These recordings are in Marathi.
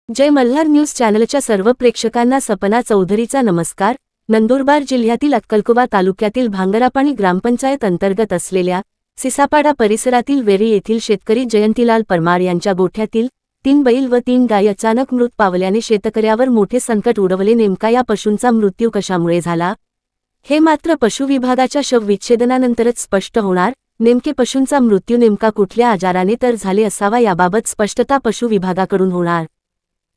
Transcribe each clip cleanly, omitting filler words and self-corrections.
जय मल्हार न्यूज चॅनलच्या सर्व प्रेक्षकांना सपना चौधरीचा नमस्कार। नंदुरबार जिल्ह्यातील अक्कलकुवा तालुक्यातील भांगरापाणी ग्रामपंचायत अंतर्गत असलेल्या सिसापाडा परिसरातील वेरी येथील शेतकरी जयंतीलाल परमार यांच्या गोठ्यातील 3 बैल व 3 गाय अचानक मृत पावल्याने शेतकऱ्यावर मोठे संकट उडवले। नेमका या पशूंचा मृत्यू कशामुळे झाला हे मात्र पशु विभागाच्या शवविच्छेदनानंतरच स्पष्ट होणार। नेमके पशूंचा मृत्यू नेमका कुठल्या आजाराने तर झाले असावा याबाबत स्पष्टता पशु विभागाकडून होणार।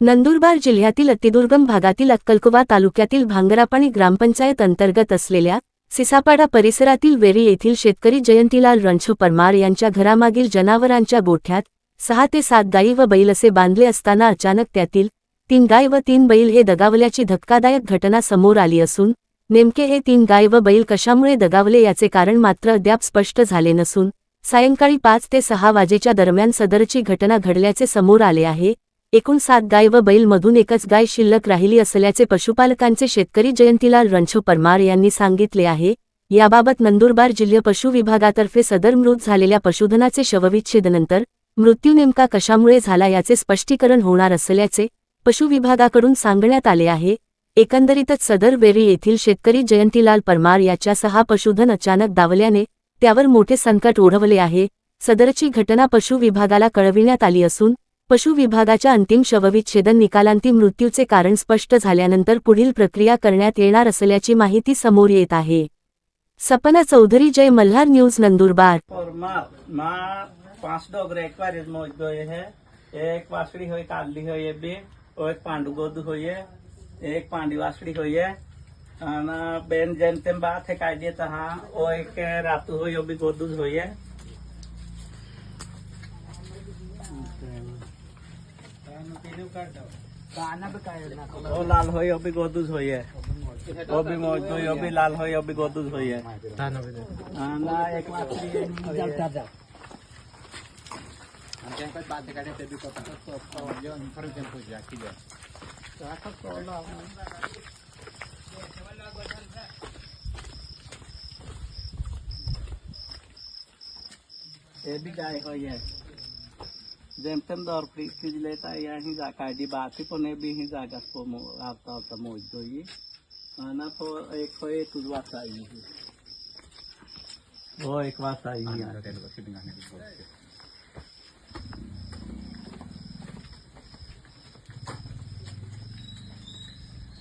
नंदुरबार जिल्ह्यातील अतिदुर्गम भागातील अक्कलकुवा तालुक्यातील भांगरापाणी ग्रामपंचायत अंतर्गत असलेल्या सिसापाडा परिसरातील वेरी येथील शेतकरी जयंतीलाल रणछोड परमार यांच्या घरामागील जनावरांच्या गोठ्यात 6 ते 7 गायी व बैल असे बांधले असताना अचानक त्यातील 3 गाय व 3 बैल हे दगावल्याची धक्कादायक घटना समोर आली असून नेमके हे 3 गाय व बैल कशामुळे दगावले याचे कारण मात्र अद्याप स्पष्ट झाले नसून सायंकाळी 5 ते 6 वाजेच्या दरम्यान सदरची घटना घडल्याचे समोर आले आहे। एकूण 7 गाय व बैल मधून एकच गाय शिल्लक राहिली असल्याचे पशुपालकांचे शेतकरी जयंतीलाल रणछोड परमार यांनी सांगितले आहे। याबाबत नंदुरबार जिल्हा पशु विभागातर्फे सदर मृत झालेल्या पशुधनाचे शवविच्छेदनानंतर मृत्यू नेमका कशामुळे झाला याचे स्पष्टीकरण होणार असल्याचे पशु विभागाकडून सांगण्यात आले आहे। एकंदरीतच सदर वेरी येथील शेतकरी जयंतीलाल परमार याच्या 6 पशुधन अचानक दावल्याने त्यावर मोठे संकट ओढवले आहे। सदरची घटना पशु विभागाला कळविण्यात आली असून पशु विभागाच्या अंतिम शवविच्छेदन निकालांती मृत्यूचे कारण स्पष्ट झाल्यानंतर पुढील प्रक्रिया करण्यात येणार असल्याची माहिती समोर येत आहे। सपना चौधरी, जय मल्हार न्यूज, नंदुरबार। 5 डोगरे एक बार मौज गए है, एक वासड़ी हुई काली हुई है भी, और एक पांडु गोद हुई है, एक पांडी वासड़ी हुई है। बेन जनते बात है कायदे तहा वो एक रातू हुई भी गोदूज हुई है। वो लाल हुई वो भी गोदूज हुई है, वो भी मौज हुई वो भी लाल हुई वो भी गोदूज हुई है। ना एक वासड़ी ये भी गाय हुई है जेमतेम दौर फ्रीज लेता यही जाकायदी बात ही पुणे भी ही जागा आता होता मौज हुई ना तो एक हुई तुझ वास आई वो एक वास आई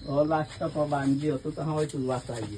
और लास्ट तक बांधी होतो तो हाँ तुझ वास आई